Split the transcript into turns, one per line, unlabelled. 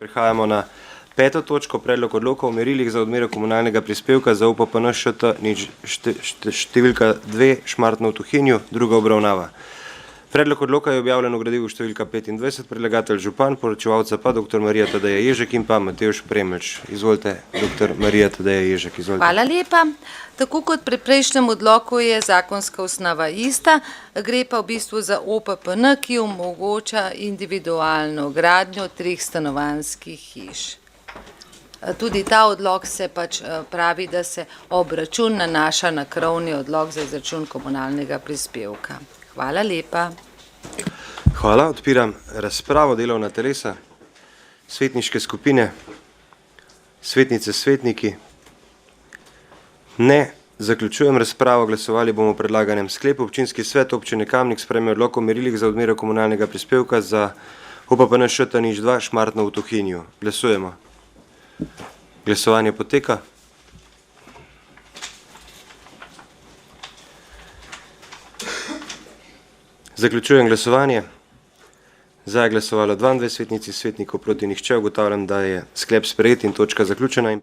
Prehajamo na 5. točko, predlog odloka o merilih za odmero komunalnega prispevka za OPPN ŠT številka 2 Šmartno v Tuhinju, druga obravnava. Predlog odloka je objavljen v gradivu številka 25, predlagatelj župan, poročevalca pa dr. Marija Tadeja Ježek in pa Matevž Premelč. Izvolite, dr. Marija Tadeja Ježek, izvolite.
Hvala lepa. Tako kot pri prejšnjem odloku je zakonska osnova ista, gre pa v bistvu za OPPN, ki omogoča individualno gradnjo 3 stanovanjskih hiš. Tudi ta odlok se pač pravi, da se obračun nanaša na krovni odlok za izračun komunalnega prispevka. Hvala lepa.
Hvala. Odpiram razpravo delovna telesa, svetniške skupine, svetnice, svetniki. Ne. Zaključujem razpravo. Glasovali bomo o predlaganem sklepu. Občinski svet občine Kamnik sprejme odlok o merilih za odmero komunalnega prispevka za OPPN ŠT 2 Šmartno v Tuhinju. Glasujemo. Glasovanje poteka. Zaključujem glasovanje. Za je glasovalo 22 svetnici, svetnikov proti nihče. Ugotavljam, da je sklep sprejet in točka zaključena.